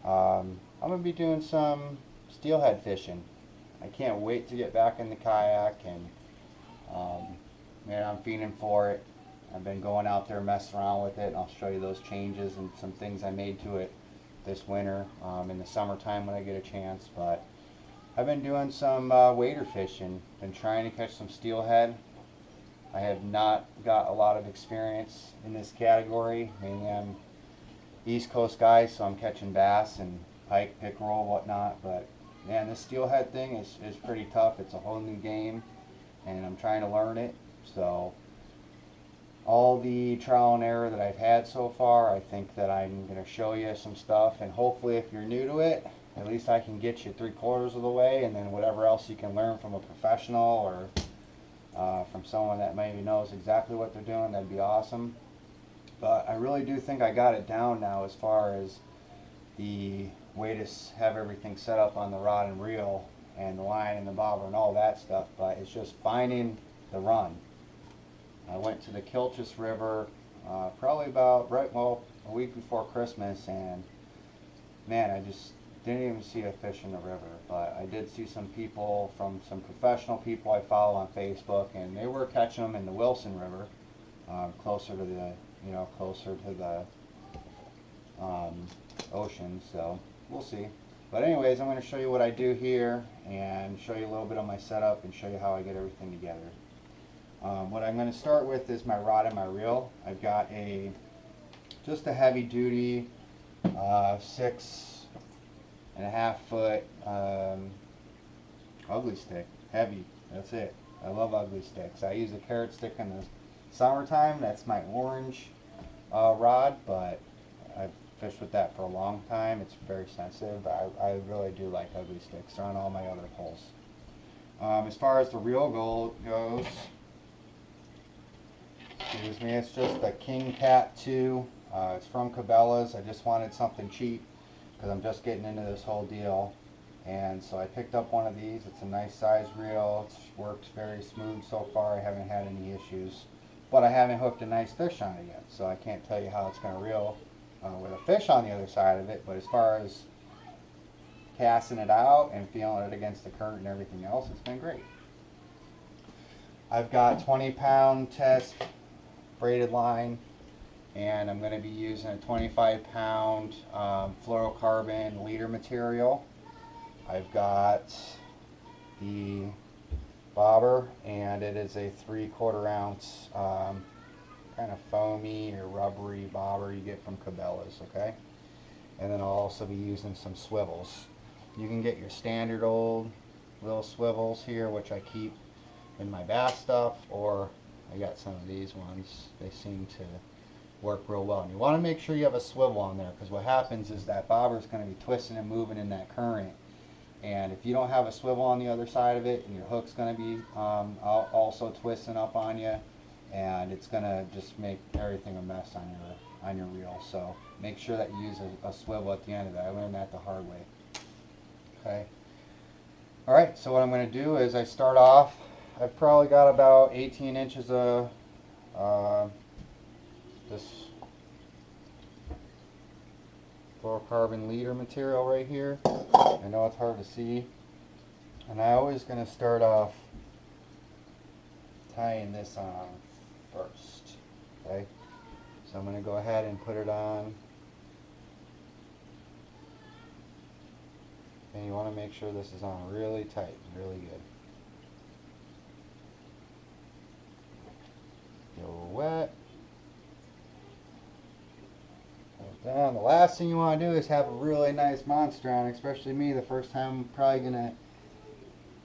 I'm going to be doing some steelhead fishing. I can't wait to get back in the kayak, and man, I'm feeling for it. I've been going out there messing around with it, and I'll show you those changes and some things I made to it this winter, in the summertime when I get a chance. But I've been doing some wader fishing, been trying to catch some steelhead. I have not got a lot of experience in this category. Mainly I'm East Coast guy, so I'm catching bass and pike, pickerel, whatnot. But man, this steelhead thing is pretty tough. It's a whole new game, and I'm trying to learn it. So all the trial and error that I've had so far, I think that I'm going to show you some stuff, and hopefully if you're new to it, at least I can get you 3/4 of the way, and then whatever else you can learn from a professional or from someone that maybe knows exactly what they're doing, that'd be awesome. But I really do think I got it down now as far as the way to have everything set up on the rod and reel and the line and the bobber and all that stuff, but it's just finding the run. I went to the Kilchis River probably about a week before Christmas, and man, I just didn't even see a fish in the river. But I did see some people, from some professional people I follow on Facebook, and they were catching them in the Wilson River, closer to the ocean. So we'll see. But anyways, I'm going to show you what I do here and show you a little bit of my setup and show you how I get everything together. What I'm going to start with is my rod and my reel. I've got just a heavy duty 6.5 foot ugly stick. Heavy, that's it. I love ugly sticks. I use a carrot stick in the summertime. That's my orange rod, but I've fished with that for a long time. It's very sensitive. I really do like ugly sticks. They're on all my other poles. As far as the reel goes, excuse me, it's just a King Cat 2. It's from Cabela's. I just wanted something cheap because I'm just getting into this whole deal. And so I picked up one of these. It's a nice size reel. It's worked very smooth so far. I haven't had any issues. But I haven't hooked a nice fish on it yet. So I can't tell you how it's going to reel with a fish on the other side of it. But as far as casting it out and feeling it against the current and everything else, it's been great. I've got 20-pound test braided line, and I'm going to be using a 25-pound fluorocarbon leader material. I've got the bobber, and it is a 3/4 ounce kind of foamy or rubbery bobber you get from Cabela's, okay? And then I'll also be using some swivels. You can get your standard old little swivels here, which I keep in my bass stuff, or I got some of these ones. They seem to work real well. And you want to make sure you have a swivel on there, because what happens is that bobber is going to be twisting and moving in that current. And if you don't have a swivel on the other side of it, and your hook's going to be also twisting up on you, and it's going to just make everything a mess on your reel. So make sure that you use a swivel at the end of it. I learned that the hard way. Okay. All right. So what I'm going to do is I start off. I've probably got about 18 inches of this fluorocarbon leader material right here. I know it's hard to see, and I'm always going to start off tying this on first. Okay, so I'm going to go ahead and put it on, and you want to make sure this is on really tight, really good. Go wet. Down. The last thing you want to do is have a really nice monster on, especially me. The first time I'm probably gonna,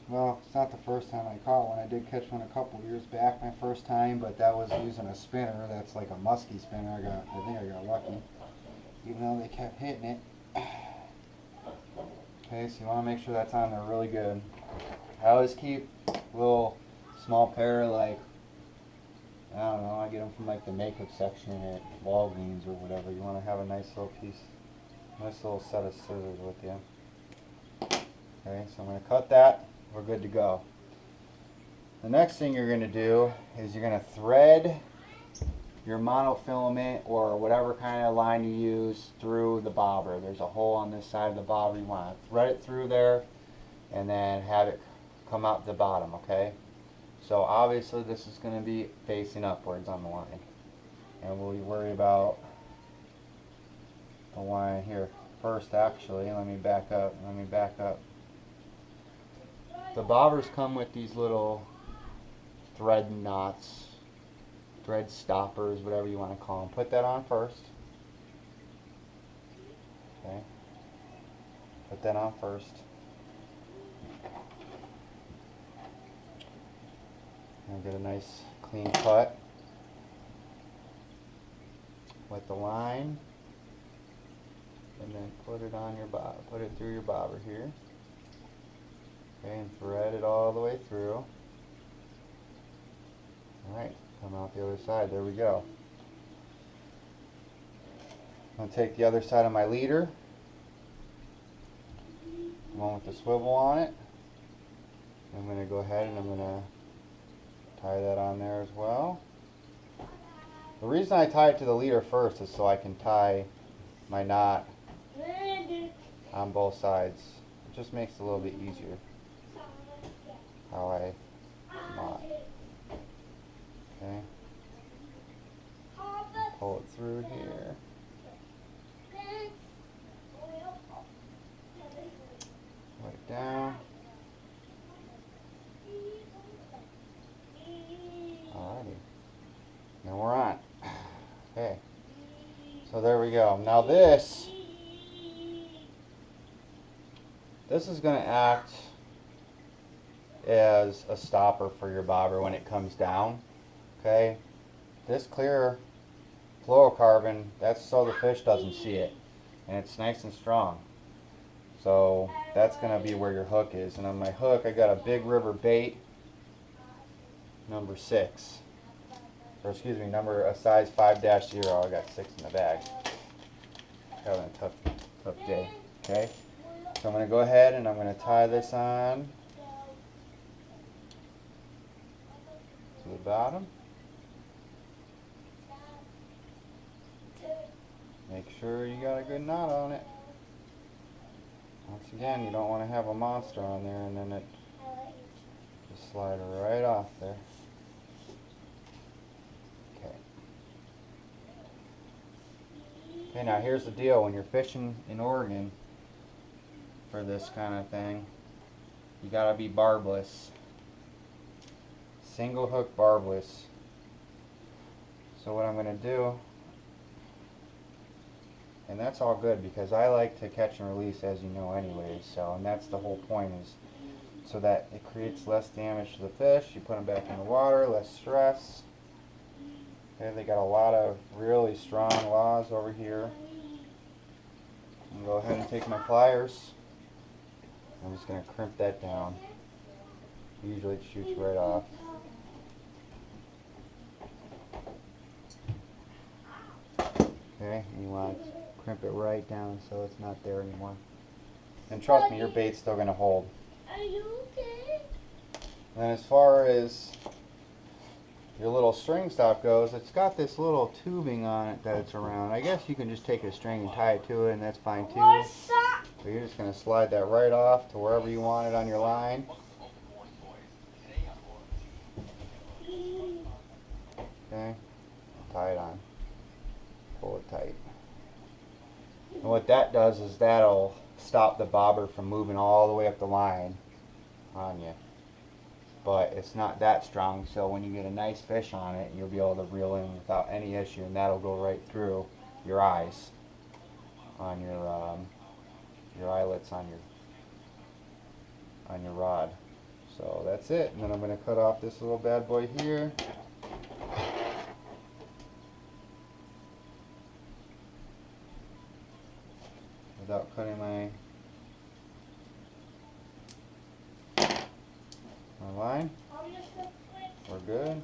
well, it's not the first time I caught one. I did catch one a couple years back, my first time, but that was using a spinner. That's like a musky spinner. I think I got lucky, even though they kept hitting it. Okay, so you want to make sure that's on there really good. I always keep a little small pair, like, I don't know, I get them from like the makeup section at Walgreens or whatever. You want to have a nice little piece, nice little set of scissors with you. Okay, so I'm going to cut that. We're good to go. The next thing you're going to do is you're going to thread your monofilament or whatever kind of line you use through the bobber. There's a hole on this side of the bobber. You want to thread it through there and then have it come out the bottom, okay? So obviously this is going to be facing upwards on the line. And we'll worry about the line here first. Actually, let me back up. The bobbers come with these little thread knots, thread stoppers, whatever you want to call them. Put that on first. Okay. Put that on first. And get a nice clean cut with the line, and then put it on your put it through your bobber here. Okay, and thread it all the way through. Alright, come out the other side. There we go. I'm going to take the other side of my leader, the one with the swivel on it. I'm going to go ahead and I'm going to tie that on there as well. The reason I tie it to the leader first is so I can tie my knot on both sides. It just makes it a little bit easier how I knot. Okay. Pull it through here. Put it down. Alrighty. Now we're on. Okay. So there we go. Now this is going to act as a stopper for your bobber when it comes down. Okay. This clear fluorocarbon, that's so the fish doesn't see it, and it's nice and strong. So that's going to be where your hook is. And on my hook, I got a Big River bait number 6. Or excuse me, a size 5-0. I got 6 in the bag. Having a tough day. Okay. So I'm going to go ahead and I'm going to tie this on to the bottom. Make sure you got a good knot on it. Once again, you don't want to have a monster on there and then it just slide right off there. Okay. Okay, now here's the deal. When you're fishing in Oregon for this kind of thing, you gotta be barbless. Single hook barbless. So what I'm gonna do, and that's all good because I like to catch and release, as you know, anyways. So, and that's the whole point, is so that it creates less damage to the fish. You put them back in the water, less stress. Okay, they got a lot of really strong laws over here. I'm gonna go ahead and take my pliers. I'm just gonna crimp that down. Usually it shoots right off. Okay, you want to crimp it right down so it's not there anymore. And trust me, your bait's still going to hold. Are you okay? And as far as your little string stop goes, it's got this little tubing on it that it's around. I guess you can just take a string and tie it to it, and that's fine too. So you're just going to slide that right off to wherever you want it on your line. Okay, tie it on. Pull it tight. And what that does is that'll stop the bobber from moving all the way up the line on you. But it's not that strong, so when you get a nice fish on it, you'll be able to reel in without any issue, and that'll go right through your eyes on your eyelets on your rod. So that's it. And then I'm going to cut off this little bad boy here. Without cutting my line. We're good.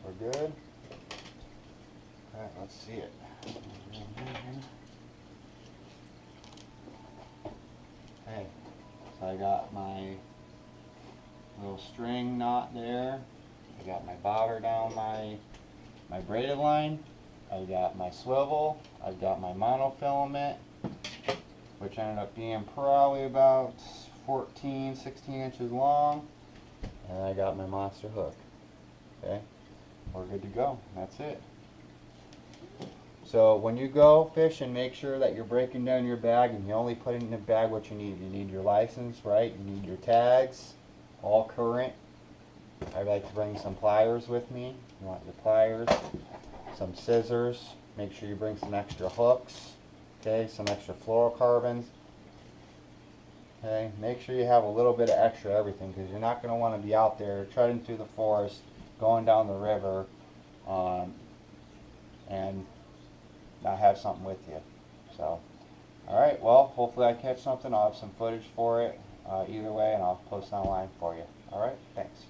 We're good. Alright, let's see it. Okay, so I got my little string knot there. I got my bobber down my my braided line, I've got my swivel, I've got my monofilament, which ended up being probably about 14, 16 inches long, and I got my monster hook. Okay, we're good to go. That's it. So when you go fishing, make sure that you're breaking down your bag and you only put in the bag what you need. You need your license, right? You need your tags, all current. I like to bring some pliers with me. You want your pliers, some scissors. Make sure you bring some extra hooks. Okay, some extra fluorocarbons. Okay, make sure you have a little bit of extra everything because you're not going to want to be out there treading through the forest, going down the river, and not have something with you. So, alright, well, hopefully I catch something. I'll have some footage for it either way, and I'll post it online for you. Alright, thanks.